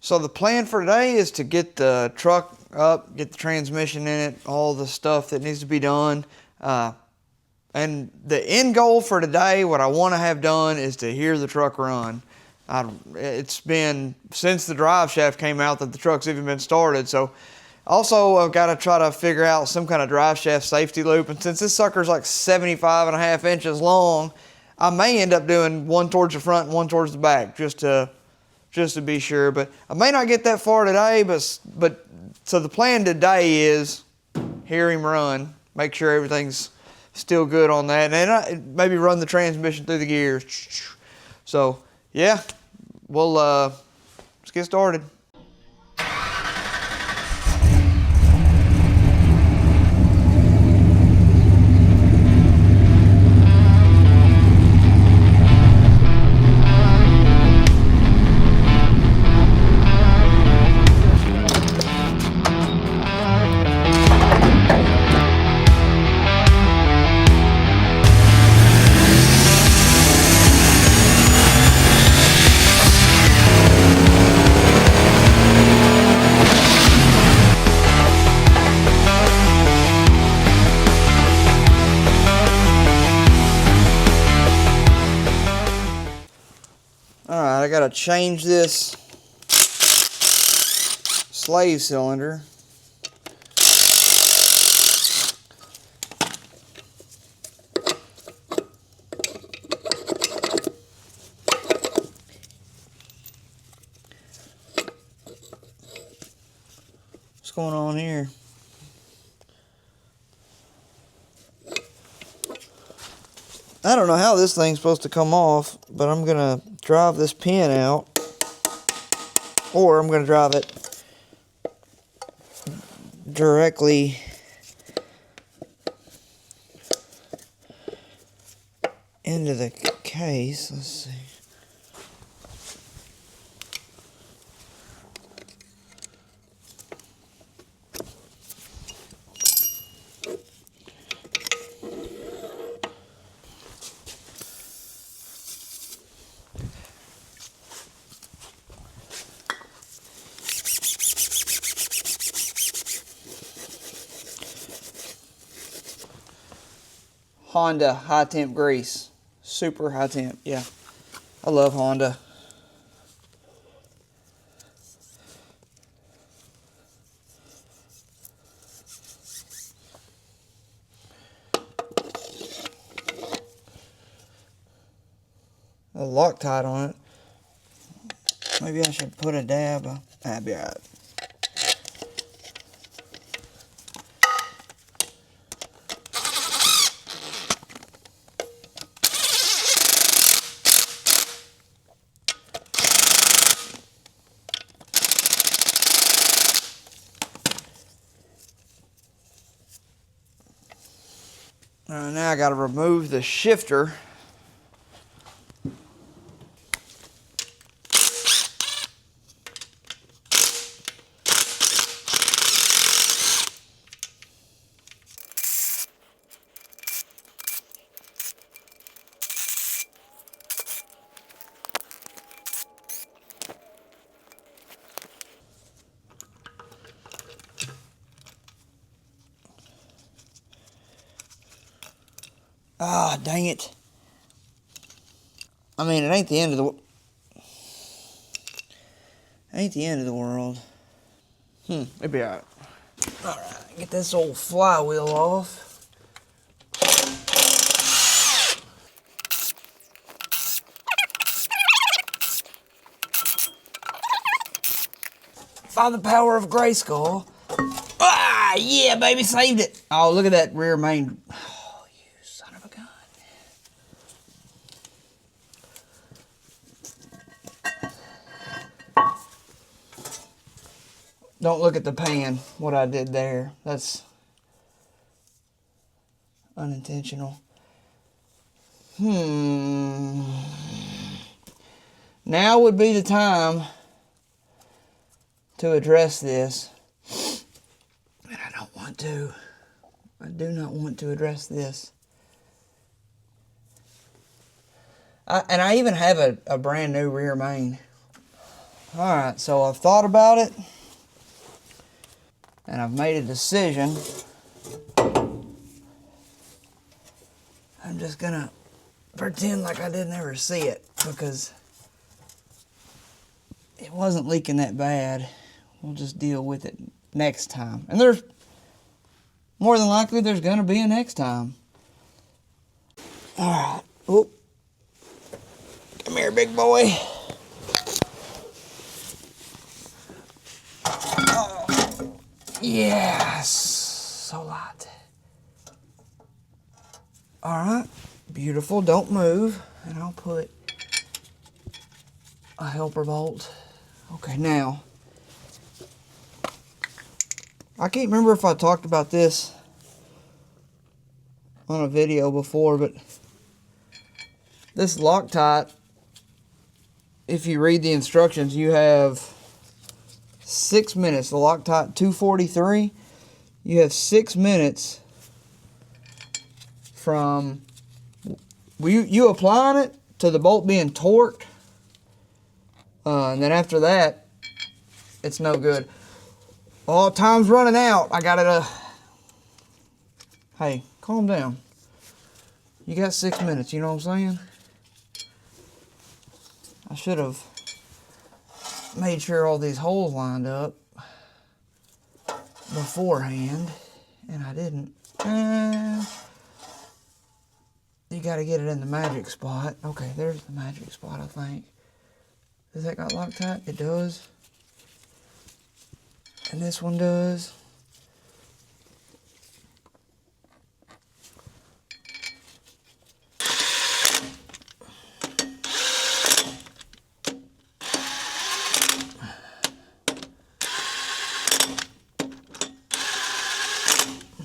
So the plan for today is to get the truck up, get the transmission in it, all the stuff that needs to be done. And the end goal for today, what I want to have done, is to hear the truck run. It's been since the drive shaft came out that the truck's even been started. So also I've got to try to figure out some kind of drive shaft safety loop. And since this sucker's like 75.5 inches long, I may end up doing one towards the front and one towards the back just to be sure. But I may not get that far today, but so the plan today is hear him run, make sure everything's still good on that, and maybe run the transmission through the gears. So yeah, we'll let's get started. Alright, I gotta change this slave cylinder. What's going on here? I don't know how this thing's supposed to come off, but I'm gonna drive this pin out, or I'm gonna drive it directly into the case. Let's see. Honda high temp grease, super high temp. Yeah, I love Honda. A Loctite on it. Maybe I should put a dab. That'd be alright. Alright, now I got to remove the shifter. Ah, dang it. I mean, it ain't the end of the world. It'll be alright. Alright, get this old flywheel off. By the power of Grayskull. Ah, yeah, baby, saved it. Oh, look at that rear main. Oh, you son of a gun. Don't look at the pan, what I did there. That's unintentional. Now would be the time to address this. And I don't want to. I do not want to address this. And I even have a brand new rear main. Alright, so I've thought about it, and I've made a decision. I'm just gonna pretend like I didn't ever see it, because it wasn't leaking that bad. We'll just deal with it next time. And there's, more than likely, there's gonna be a next time. Alright, oop. Come here, big boy. Oh, yes, so light. Alright, beautiful, don't move. And I'll put a helper bolt. Okay, now, I can't remember if I talked about this on a video before, but this Loctite, if you read the instructions, you have 6 minutes. The Loctite 243, you have 6 minutes from you applying it to the bolt being torqued, and then after that, it's no good. Well, time's running out. I gotta. Hey, calm down. You got 6 minutes. You know what I'm saying? I should have made sure all these holes lined up beforehand, and I didn't. You got to get it in the magic spot. Okay, there's the magic spot, I think. Does that got Loctite? It does. And this one does.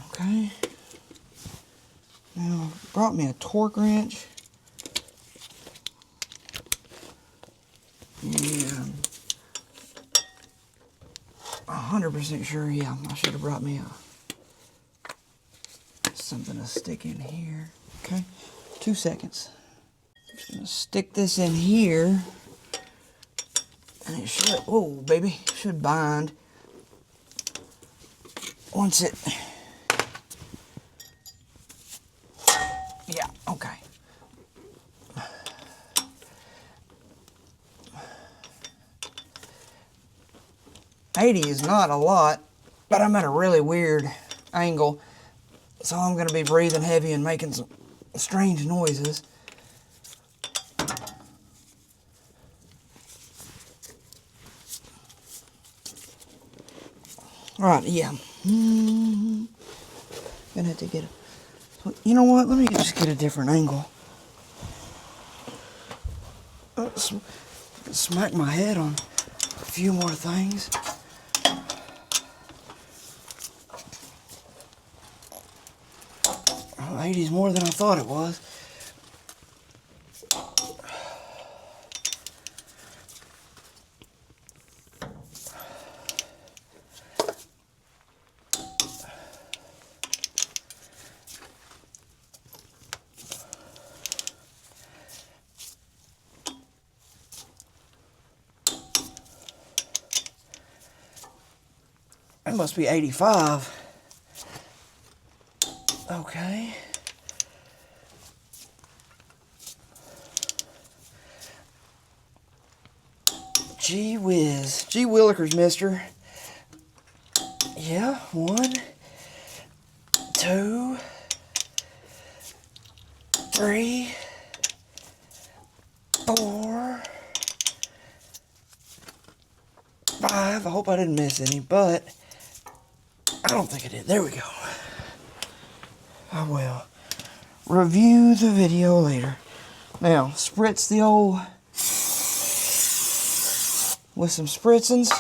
Okay. Now, brought me a torque wrench. Yeah. 100% sure, yeah, I should have brought me something to stick in here. Okay, 2 seconds. I'm just gonna stick this in here, and it should, oh baby, should bind once it, yeah, okay. $80 is not a lot, but I'm at a really weird angle, so I'm going to be breathing heavy and making some strange noises. Alright, yeah. Gonna have to get a... You know what? Let me just get a different angle. Smack my head on a few more things. Well, 80's more than I thought it was. It must be 85. Okay. Gee whiz. Gee willikers, mister. Yeah, 1, 2, 3, 4, 5. I hope I didn't miss any, but I don't think I did. There we go. I will review the video later. Now, spritz the old with some spritzins.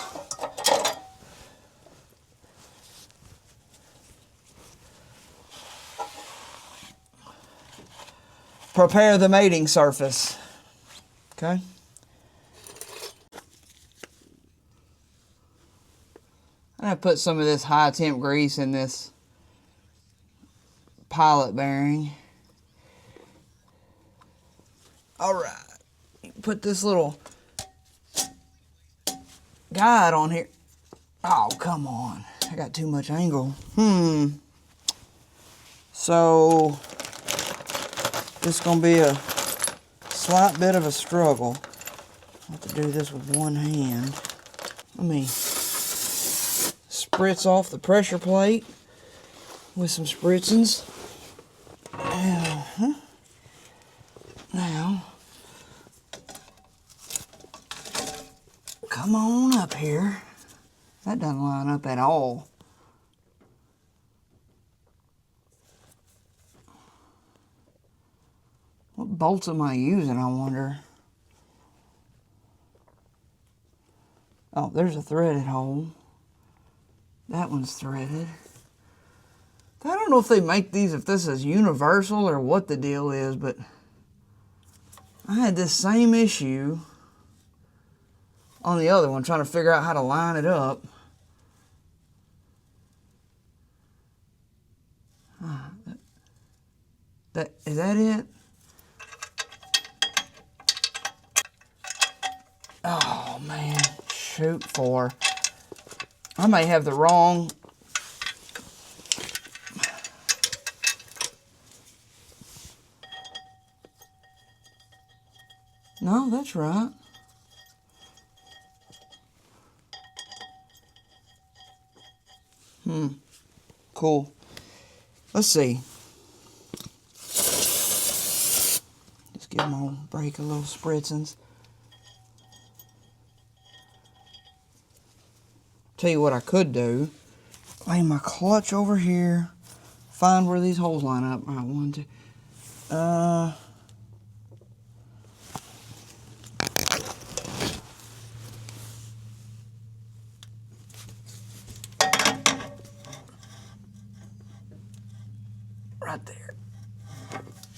Prepare the mating surface. Okay. I put some of this high temp grease in this pilot bearing. All right. Put this little guide on here. Oh, come on. I got too much angle. So, this is going to be a slight bit of a struggle. I have to do this with one hand. Let me spritz off the pressure plate with some spritzins. Now, come on up here. That doesn't line up at all. What bolts am I using, I wonder? Oh, there's a threaded hole. That one's threaded. I don't know if they make these, if this is universal or what the deal is, but I had this same issue on the other one, trying to figure out how to line it up. Is that it? Oh man, shoot for. I may have the wrong. No, that's right. Cool. Let's see. Just give them a break a little spritzins. Tell you what I could do. Lay my clutch over here. Find where these holes line up. All right, 1, 2. Right there.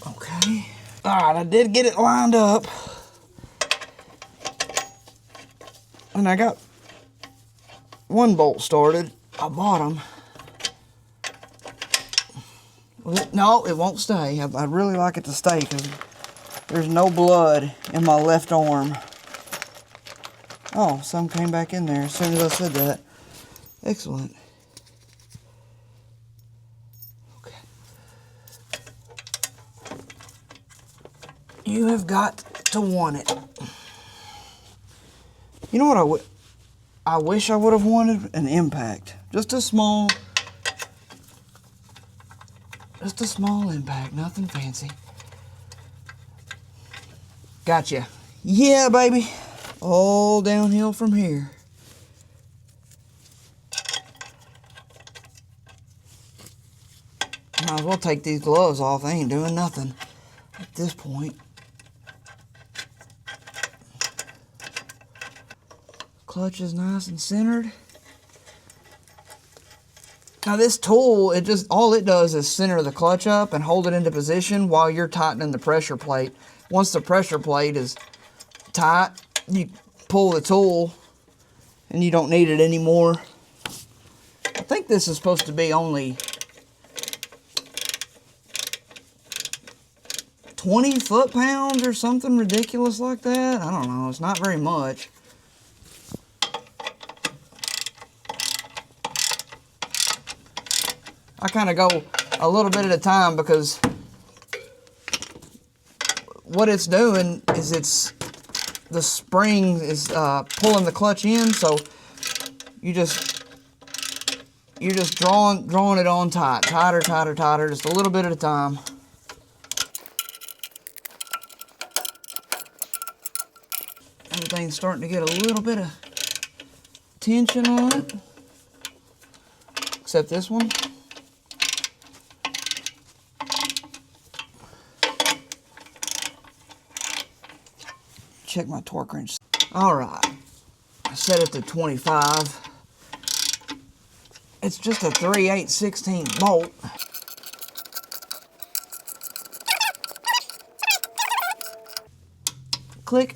Okay. All right, I did get it lined up. And I got one bolt started. I bought them. No, it won't stay. I'd really like it to stay because there's no blood in my left arm. Oh, some came back in there as soon as I said that. Excellent. Okay. You have got to want it. You know what I wish I would have wanted? An impact. Just a small impact, nothing fancy. Gotcha. Yeah, baby. All downhill from here. Might as well take these gloves off. They ain't doing nothing at this point. Clutch is nice and centered. Now this tool, all it does is center the clutch up and hold it into position while you're tightening the pressure plate. Once the pressure plate is tight, you pull the tool and you don't need it anymore. I think this is supposed to be only 20 foot-pounds or something ridiculous like that. I don't know, it's not very much. I kind of go a little bit at a time because what it's doing is the spring is pulling the clutch in, so you're just drawing it on tight, tighter, just a little bit at a time. Everything's starting to get a little bit of tension on it, except this one. Check my torque wrench. All right, I set it to 25. It's just a 3/8/16 bolt. Click.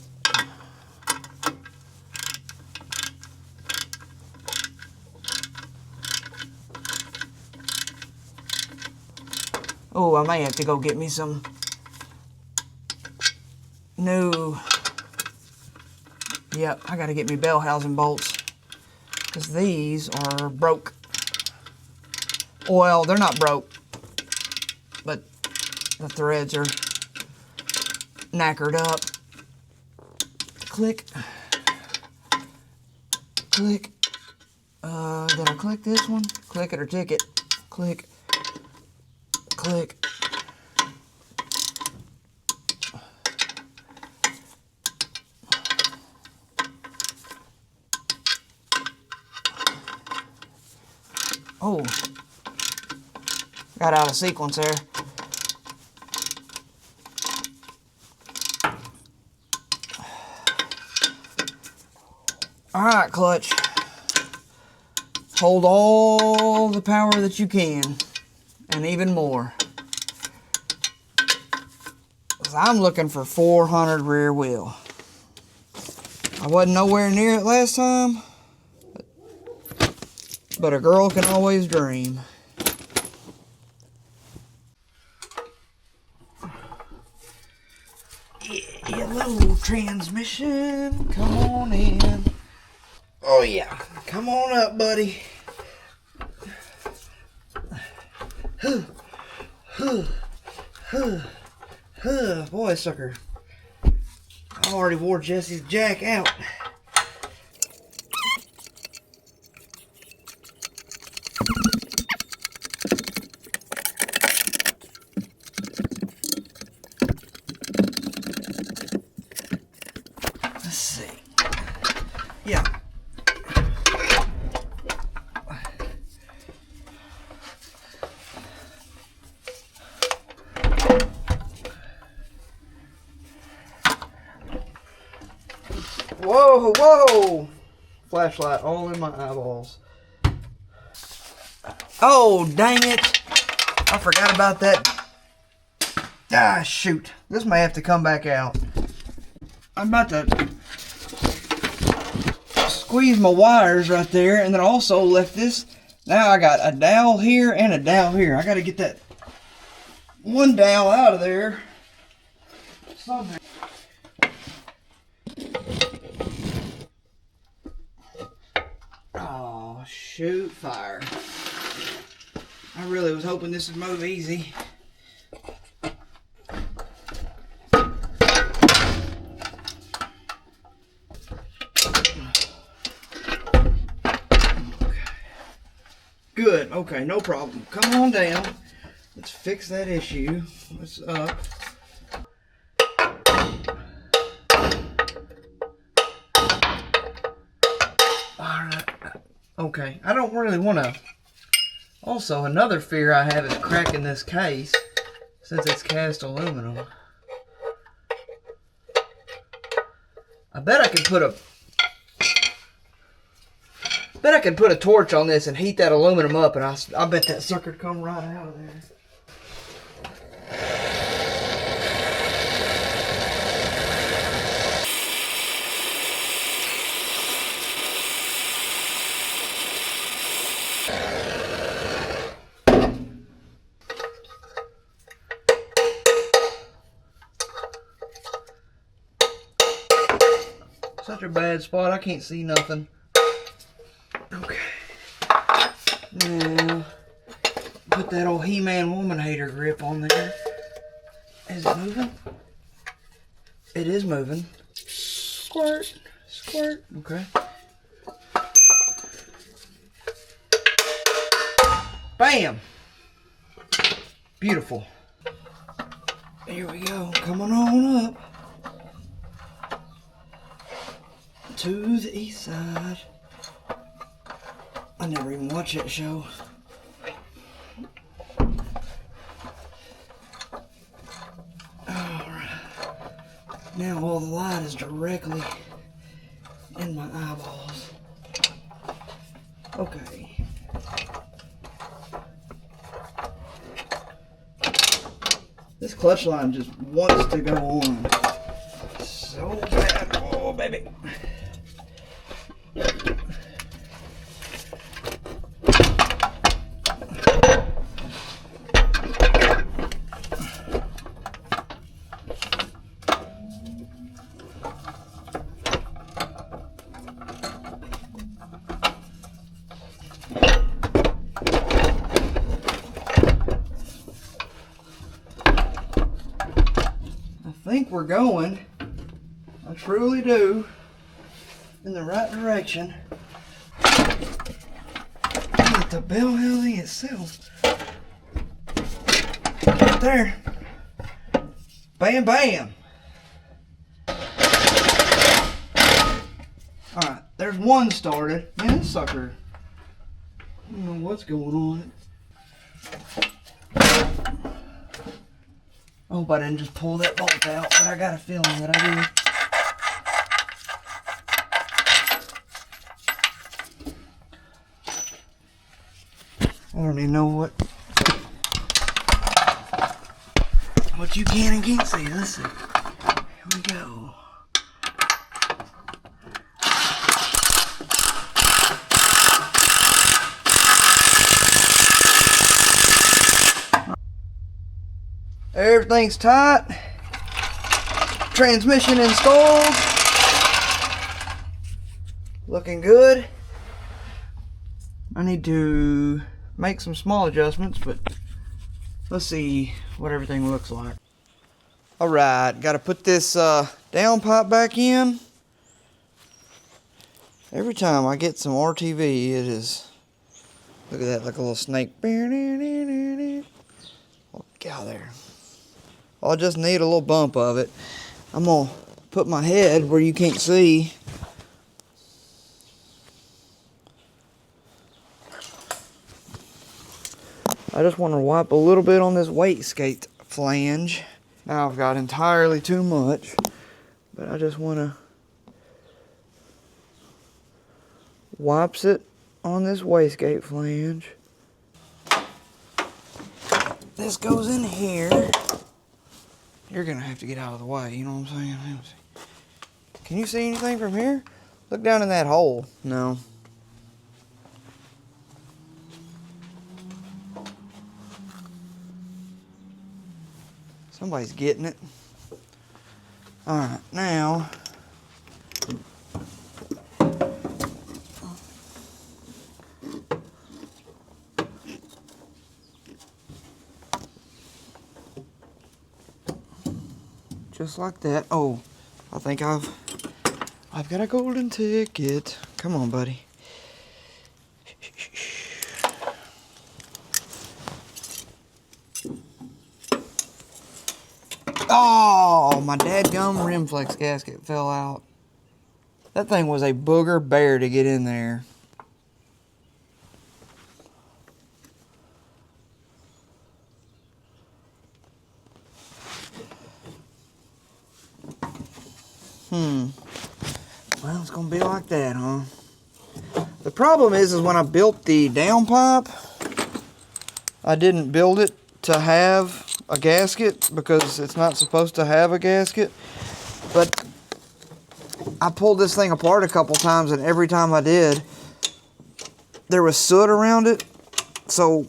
Oh, I may have to go get me some new. Yep, I gotta get me bell housing bolts. because these are broke. Well, they're not broke, but the threads are knackered up. Click. Click. Did I click this one? Click it or tick it. Click. Click. Oh, got out of sequence there. All right, clutch. Hold all the power that you can, and even more. 'Cause I'm looking for 400 rear wheel. I wasn't nowhere near it last time, but a girl can always dream. Yeah, yellow transmission, come on in. Oh yeah, come on up, buddy. Boy, sucker. I already wore Jesse's jack out. Let's see. Yeah. Whoa, whoa! Flashlight all in my eyeballs. Oh, dang it! I forgot about that. Ah, shoot. This may have to come back out. I'm about to squeeze my wires right there, and then also left this. Now I got a dowel here and a dowel here. I got to get that one dowel out of there somehow. Oh, shoot, fire. I really was hoping this would move easy. Good, okay, no problem. Come on down. Let's fix that issue. What's up? Alright. Okay, I don't really want to. Also, another fear I have is cracking this case since it's cast aluminum. I bet I could put a torch on this and heat that aluminum up, and I bet that sucker would come right out of there. Such a bad spot, I can't see nothing. Okay. Now, put that old He-Man woman hater grip on there. Is it moving? It is moving. Squirt, squirt. Okay. Bam! Beautiful. Here we go. Coming on up to the east side. I never even watched that show. Alright. Now all the light is directly in my eyeballs. Okay. This clutch line just wants to go on so bad. Oh, baby. think we're going, I truly do, in the right direction. Get the bell housing itself. Right there. Bam, bam. Alright, there's one started. Man, this sucker, I don't know what's going on. I hope I didn't just pull that bolt out, but I got a feeling that I did. I don't even know what you can and can't see. Let's see. Here we go. Everything's tight. Transmission installed. Looking good. I need to make some small adjustments, but let's see what everything looks like. Alright, got to put this down pipe back in. Every time I get some RTV, it is, look at that, like a little snake. Oh, get out of there. I'll just need a little bump of it. I'm going to put my head where you can't see. I just want to wipe a little bit on this wastegate flange. Now I've got entirely too much, but I just want to wipes it on this wastegate flange. This goes in here. You're gonna have to get out of the way, you know what I'm saying? Can you see anything from here? Look down in that hole. No. Somebody's getting it. Alright, now just like that. Oh, I think I've got a golden ticket. Come on, buddy. Oh, my dadgum rim flex gasket fell out. That thing was a booger bear to get in there. Well, it's gonna be like that, huh? The problem is when I built the downpipe, I didn't build it to have a gasket because it's not supposed to have a gasket. But I pulled this thing apart a couple times, and every time I did, there was soot around it. So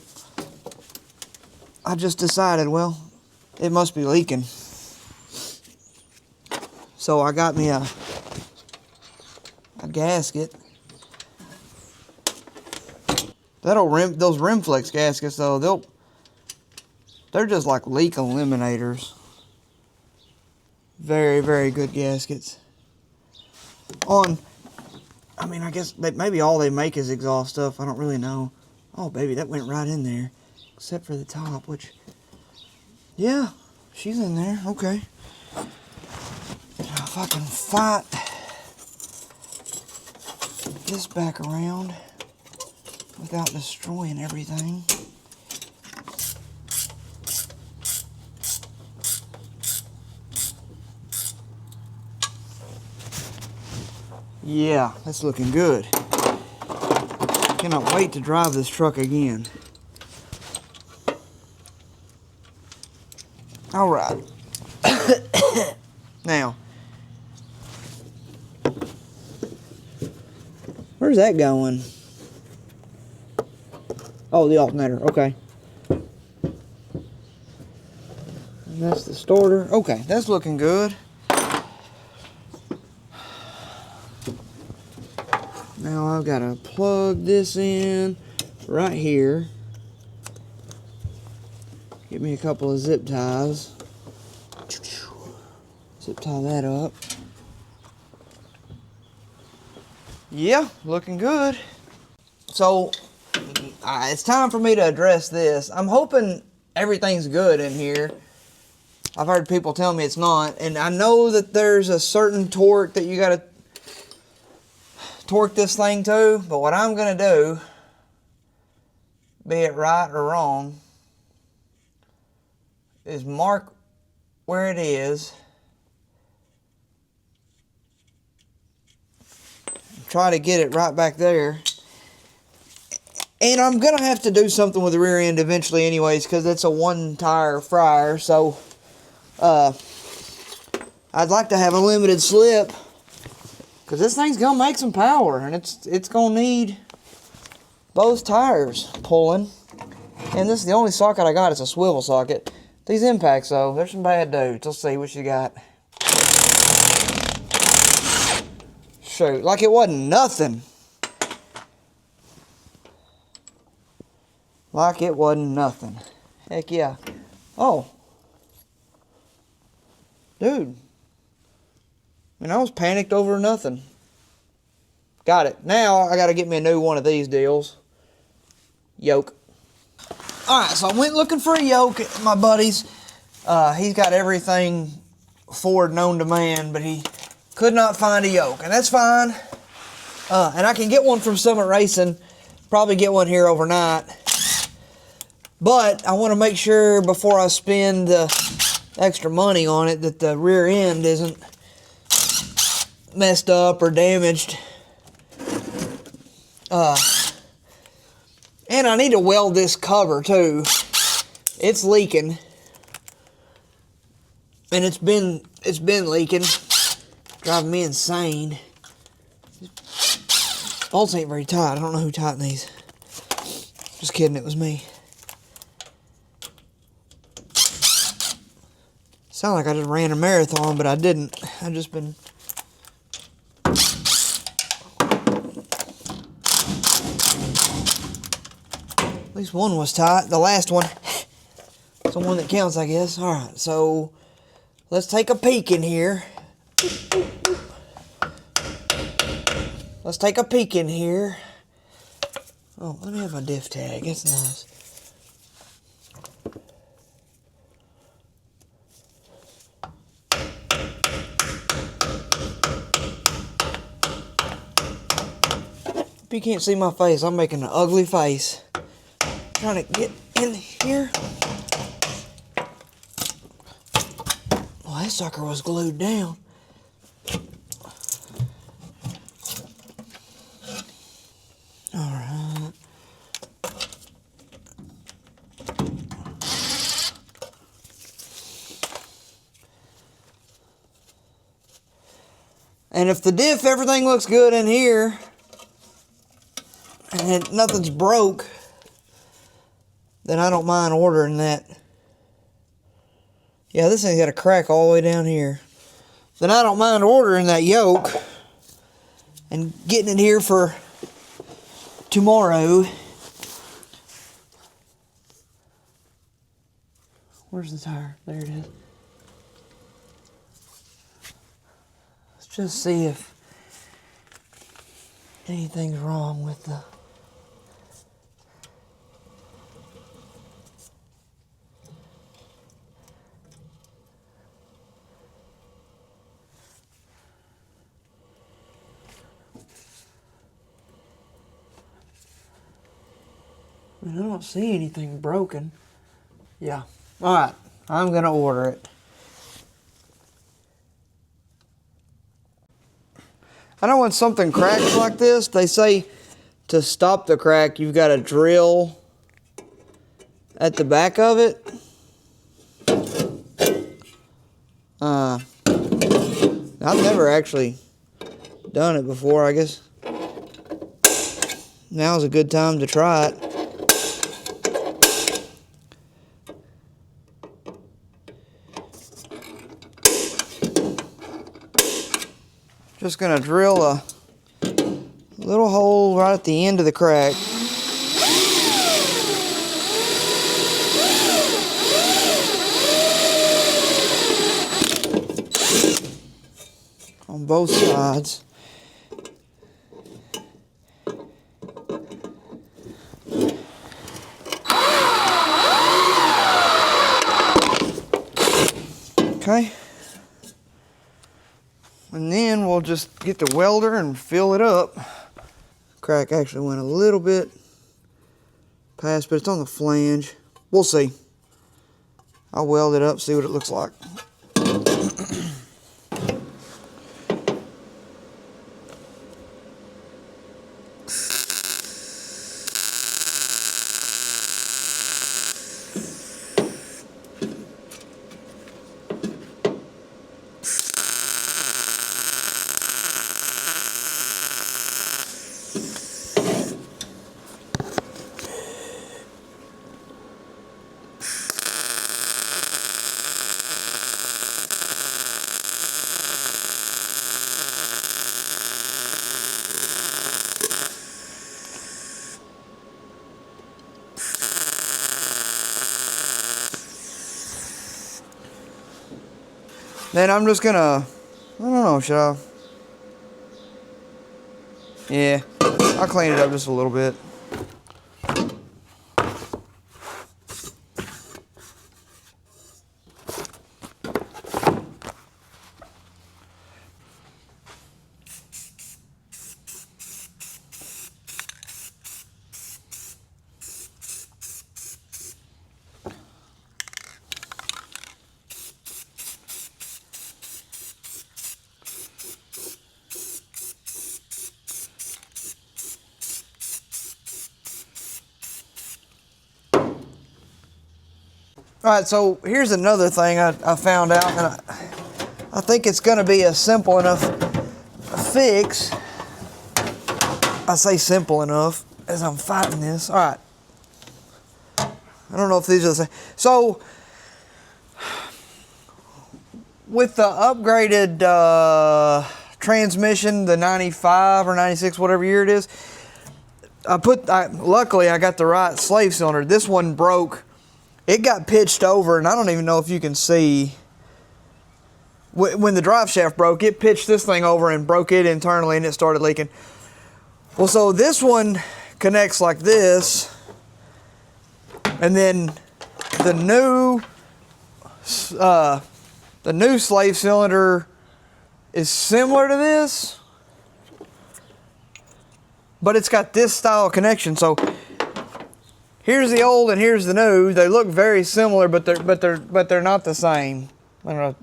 I just decided, well, it must be leaking. So I got me a gasket. Those rim flex gaskets though, they're just like leak eliminators. Very, very good gaskets. I mean, I guess maybe all they make is exhaust stuff. I don't really know. Oh, baby, that went right in there. Except for the top, which, yeah, she's in there. Okay. Now, if I can fight this back around without destroying everything. Yeah, that's looking good. Cannot wait to drive this truck again. All right. Now, where's that going? Oh, the alternator. Okay. And that's the starter. Okay, that's looking good. Now I've got to plug this in right here. Get me a couple of zip ties. Zip tie that up. Yeah, looking good. So, it's time for me to address this. I'm hoping everything's good in here. I've heard people tell me it's not, and I know that there's a certain torque that you gotta torque this thing to, but what I'm gonna do, be it right or wrong, is mark where it is. Try to get it right back there. And I'm gonna have to do something with the rear end eventually anyways, because it's a one tire fryer, so I'd like to have a limited slip, because this thing's gonna make some power, and it's gonna need both tires pulling. And this is the only socket I got. It's a swivel socket. These impacts though, they're some bad dudes. Let's see what you got. Shoot, like it wasn't nothing. Like it wasn't nothing. Heck yeah. Oh. Dude. I mean, I was panicked over nothing. Got it. Now, I gotta get me a new one of these deals. Yoke. Alright, so I went looking for a yoke at my buddy's. He's got everything Ford known to man, but he could not find a yoke. And that's fine. And I can get one from Summit Racing. Probably get one here overnight. But I want to make sure before I spend the extra money on it that the rear end isn't messed up or damaged. And I need to weld this cover too. It's leaking. And it's been leaking. Driving me insane. Bolts ain't very tight. I don't know who tightened these. Just kidding, it was me. Sound like I just ran a marathon, but I didn't. I've just been... At least one was tight. The last one is the one that counts, I guess. Alright, so let's take a peek in here. Let's take a peek in here. Oh, let me have my diff tag. That's nice. If you can't see my face, I'm making an ugly face. Trying to get in here. Well, that sucker was glued down. Alright. And if the diff, everything looks good in here, and nothing's broke, then I don't mind ordering that. Yeah, this thing's got a crack all the way down here. Then I don't mind ordering that yoke and getting it here for tomorrow. Where's the tire? There it is. Let's just see if anything's wrong with the... I mean, I don't see anything broken. Yeah. Alright. I'm going to order it. I know when something cracks like this, they say to stop the crack, you've got to drill at the back of it. I've never actually done it before. I guess now's a good time to try it. Just gonna drill a little hole right at the end of the crack. both sides. Okay. And then we'll just get the welder and fill it up. Crack actually went a little bit past, but it's on the flange. We'll see. I'll weld it up, see what it looks like. Then I'm just gonna, I don't know, should I? Yeah, I'll clean it up just a little bit. All right, so here's another thing I found out, and I think it's going to be a simple enough fix. I say simple enough as I'm fighting this. All right. I don't know if these are the same. So, with the upgraded transmission, the 95 or 96, whatever year it is, luckily I got the right slave cylinder. This one broke. It got pitched over, and I don't even know if you can see. When the drive shaft broke, it pitched this thing over and broke it internally, and it started leaking. Well, so this one connects like this, and then the new slave cylinder is similar to this, but it's got this style connection. So here's the old and here's the new. They look very similar, but they're not the same. I don't know.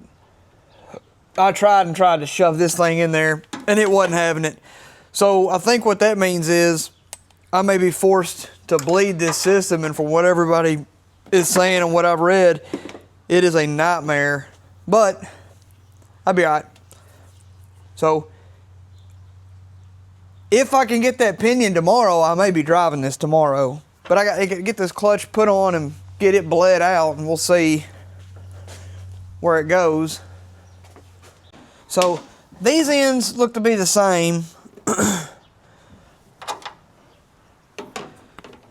I tried to shove this thing in there, and it wasn't having it. So I think what that means is I may be forced to bleed this system, and from what everybody is saying and what I've read, it is a nightmare. But I'll be all right. So if I can get that pinion tomorrow, I may be driving this tomorrow. But I got to get this clutch put on and get it bled out, and we'll see where it goes. So these ends look to be the same.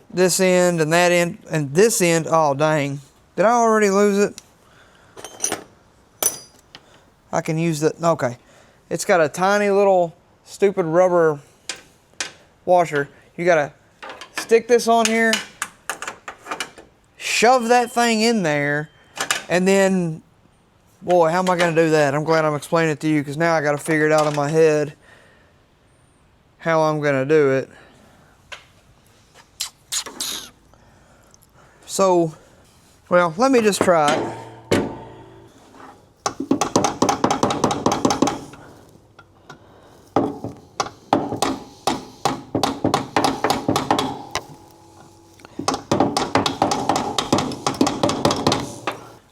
This end and that end and this end. Oh, dang. Did I already lose it? I can use the, okay. It's got a tiny little stupid rubber washer. You gotta stick this on here, shove that thing in there, and then, boy, how am I gonna do that? I'm glad I'm explaining it to you, because now I gotta figure it out in my head how I'm gonna do it. So, well, let me just try it.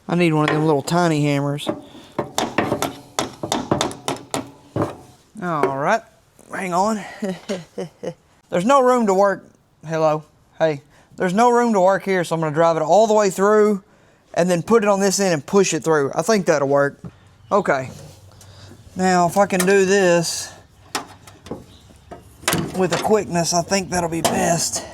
I need one of them little tiny hammers. All right, hang on. There's no room to work. Hello, hey. There's no room to work here, so I'm gonna drive it all the way through and then put it on this end and push it through. I think that'll work. Okay. Now, if I can do this with a quickness, I think that'll be best.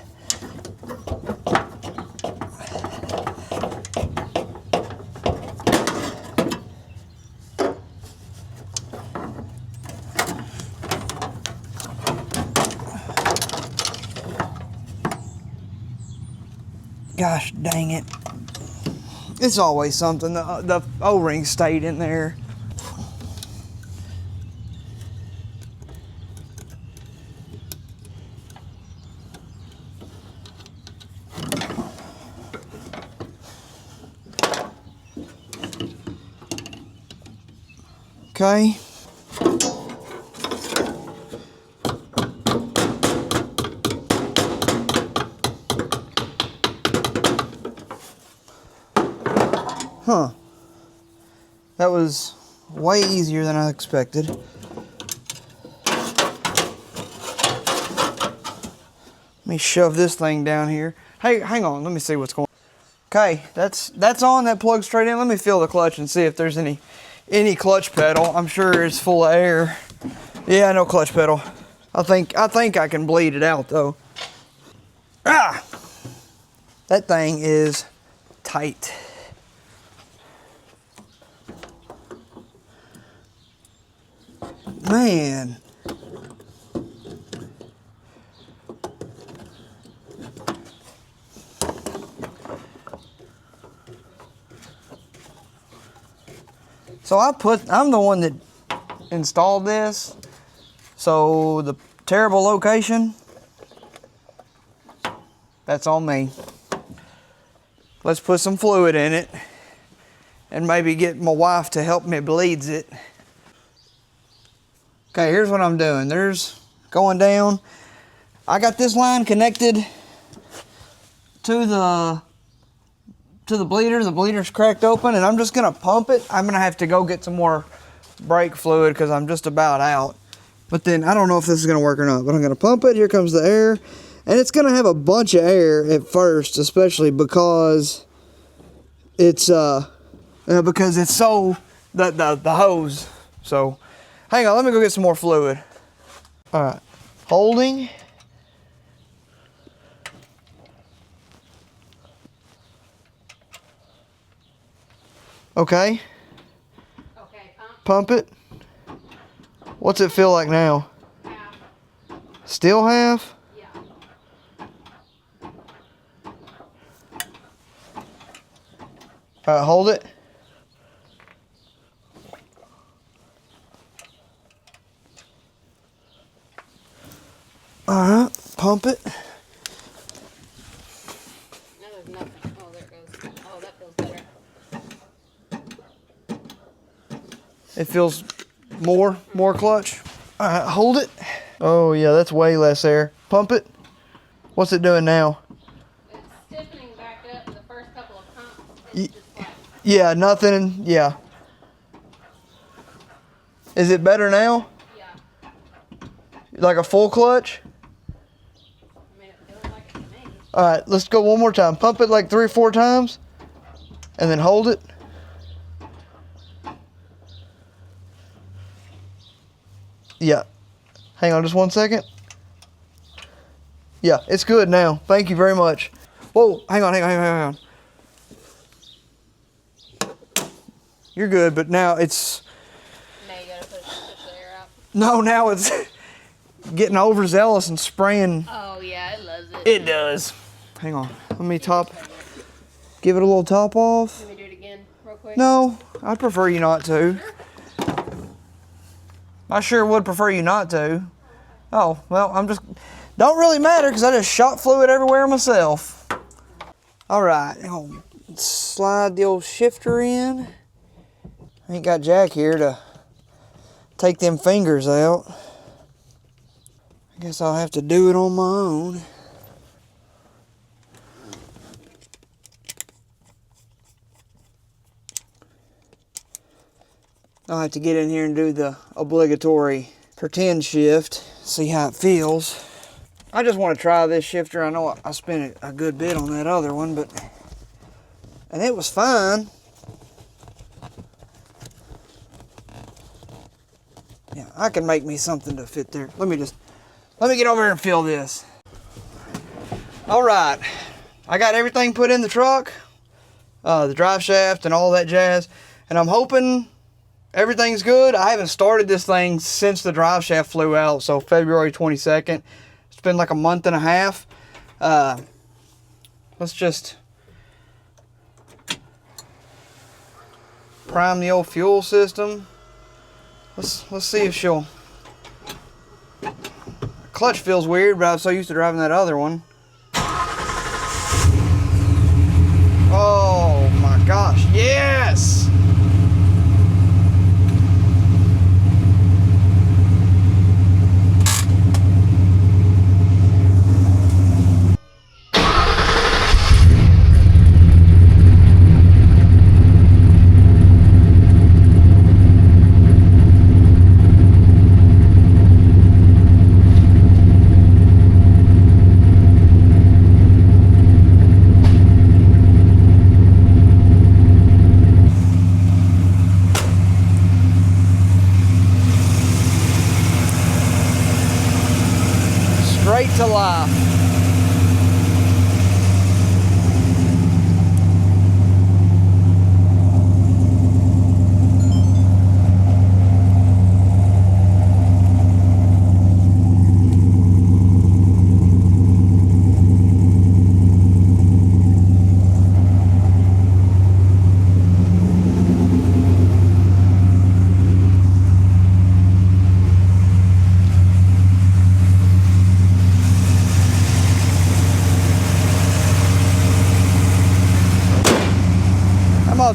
Gosh dang it. It's always something. The O-ring stayed in there. Okay. Huh. That was way easier than I expected. Let me shove this thing down here. Hey, hang on, let me see what's going on. Okay, that's on, that plugs straight in. Let me feel the clutch and see if there's any clutch pedal. I'm sure it's full of air. Yeah, no clutch pedal. I think I can bleed it out though. Ah! That thing is tight. Man. So I'm the one that installed this. So the terrible location, that's on me. Let's put some fluid in it and maybe get my wife to help me bleeds it. Okay, here's what I'm doing. There's going down. I got this line connected to the bleeder. The bleeder's cracked open, and I'm just gonna pump it. I'm gonna have to go get some more brake fluid because I'm just about out. But then I don't know if this is gonna work or not, but I'm gonna pump it. Here comes the air, and it's gonna have a bunch of air at first, especially because it's so the hose. So hang on, let me go get some more fluid. All right, holding. Okay. Okay, Pump it. What's it feel like now? half. Still half? Yeah. All right, hold it. All right, pump it. No, there's nothing. Oh, there it goes. Oh, that feels better. It feels more clutch. All right, hold it. Oh yeah, that's way less air. Pump it. What's it doing now? It's stiffening back up. The first couple of pumps, it's just like, Yeah, nothing. Yeah. Is it better now? yeah. Like a full clutch? I mean, it feels like it to me. All right, let's go one more time. Pump it like 3 or 4 times, and then hold it. Yeah. Hang on just 1 second. Yeah, it's good now. Thank you very much. Whoa, hang on. You're good, but now it's... Now you gotta push the air out. No, now it's getting overzealous and spraying. Oh, yeah, it loves it. It does. Hang on. Let me give it a little top off. Let me do it again real quick. No, I'd prefer you not to. I sure would prefer you not to. Oh, well, don't really matter because I just shot fluid everywhere myself. All right, I'll slide the old shifter in. I ain't got Jack here to take them fingers out. I guess I'll have to do it on my own. I'll have to get in here and do the obligatory pretend shift, see how it feels. I just want to try this shifter. I know I spent a good bit on that other one, and it was fine. Yeah, I can make me something to fit there. Let me get over here and feel this. All right, I got everything put in the truck, the drive shaft and all that jazz, and I'm hoping everything's good. I haven't started this thing since the drive shaft flew out, so February 22nd. It's been like a month and a half. Let's just Prime the old fuel system. Let's see if she'll. Clutch feels weird, but I'm so used to driving that other one. Oh my gosh, yes! Straight to life.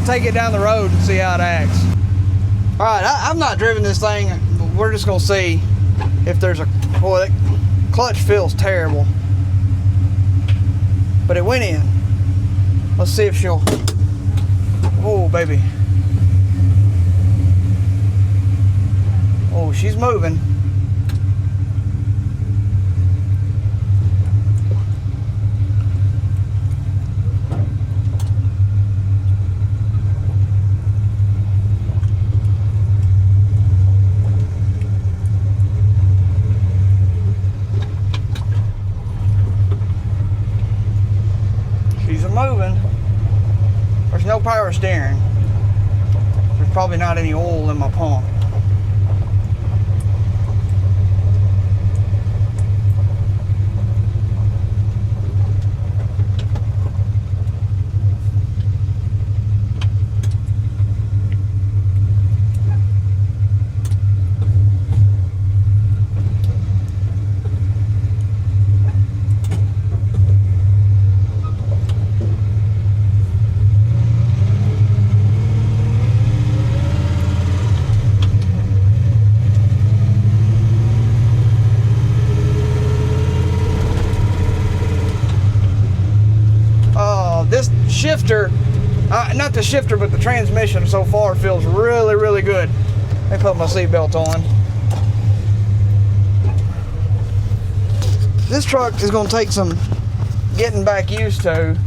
Take it down the road and see how it acts. All right, I've not driven this thing. We're just gonna see if there's a, boy, that clutch feels terrible. But it went in. Let's see if she'll, oh baby. Oh, she's moving. Moving. There's no power steering. There's probably not any oil in my pump. This shifter, not the shifter, but the transmission so far feels really, really good. Let me put my seatbelt on. This truck is going to take some getting back used to.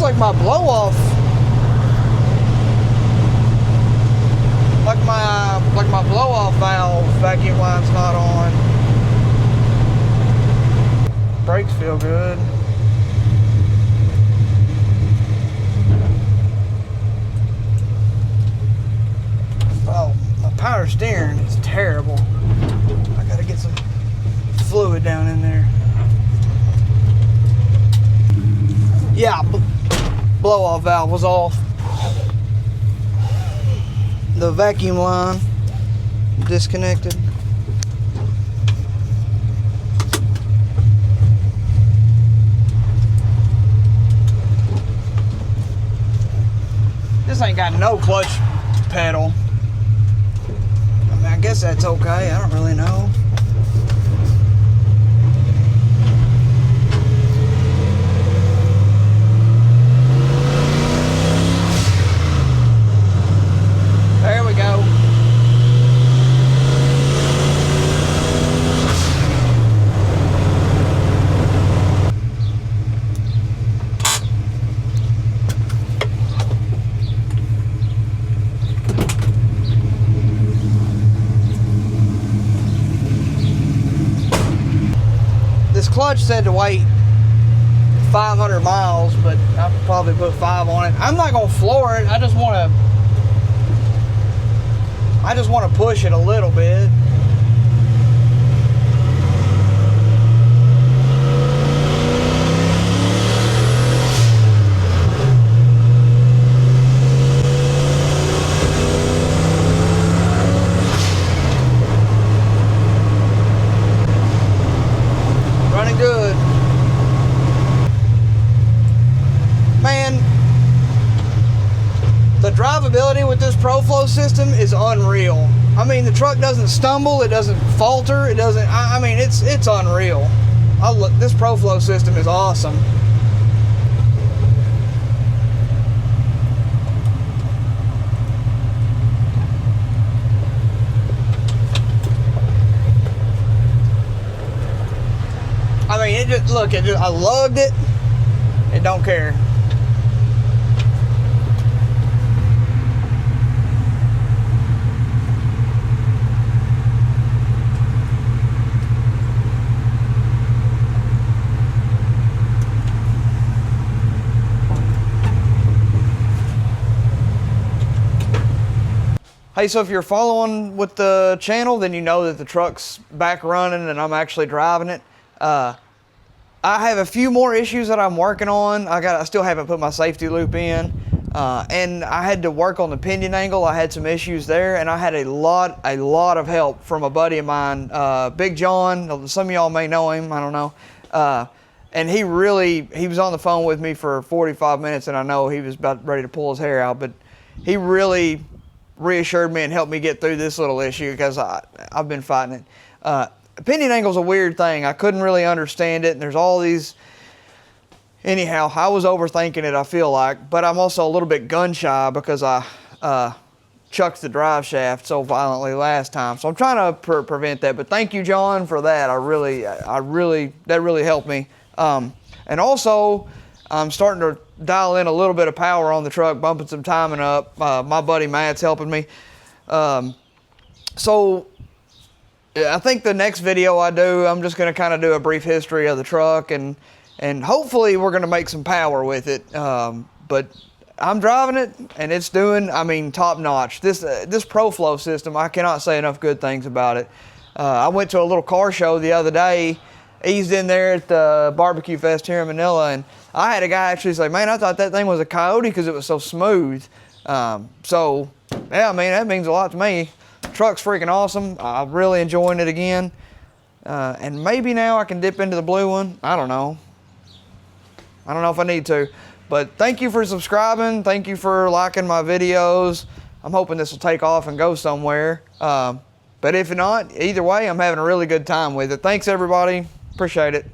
Like my blow off, like my blow off valve vacuum line's not on. Brakes feel good. Oh, my power steering is terrible. I gotta get some fluid down in there. Yeah. Blow-off valve was off. The vacuum line disconnected. This ain't got no clutch pedal. I mean, I guess that's okay. I don't really know. There we go. much said to wait 500 miles, but I'll probably put 5 on it. I'm not gonna floor it. I just want to push it a little bit. Running good. Man, the drivability with this ProFlow system is unreal. I mean, the truck doesn't stumble, it doesn't falter, it doesn't, I mean, it's unreal. This ProFlow system is awesome. I mean, it just, look, I lugged it, it don't care. Hey, so if you're following with the channel, then you know that the truck's back running and I'm actually driving it. I have a few more issues that I'm working on. I still haven't put my safety loop in, and I had to work on the pinion angle. I had some issues there, and I had a lot of help from a buddy of mine, Big John. Some of y'all may know him, I don't know. And he was on the phone with me for 45 minutes, and I know he was about ready to pull his hair out, but he really reassured me and helped me get through this little issue because I've been fighting it. Pinion angle's a weird thing. I couldn't really understand it, and there's all these. Anyhow, I was overthinking it, I feel like, but I'm also a little bit gun shy because I chucked the drive shaft so violently last time. So I'm trying to prevent that. But thank you, John, for that. That really helped me. And also, I'm starting to dial in a little bit of power on the truck, bumping some timing up. My buddy Matt's helping me. So I think the next video I do, I'm just going to kind of do a brief history of the truck, and hopefully we're going to make some power with it. But I'm driving it, and it's doing, I mean, top notch. This ProFlow system, I cannot say enough good things about it. I went to a little car show the other day, eased in there at the Barbecue Fest here in Manila, and I had a guy actually say, man, I thought that thing was a Coyote because it was so smooth. So, yeah, I mean, that means a lot to me. Truck's freaking awesome. I'm really enjoying it again. And maybe now I can dip into the blue one. I don't know. I don't know if I need to. But thank you for subscribing. Thank you for liking my videos. I'm hoping this will take off and go somewhere. But if not, either way, I'm having a really good time with it. Thanks, everybody. Appreciate it.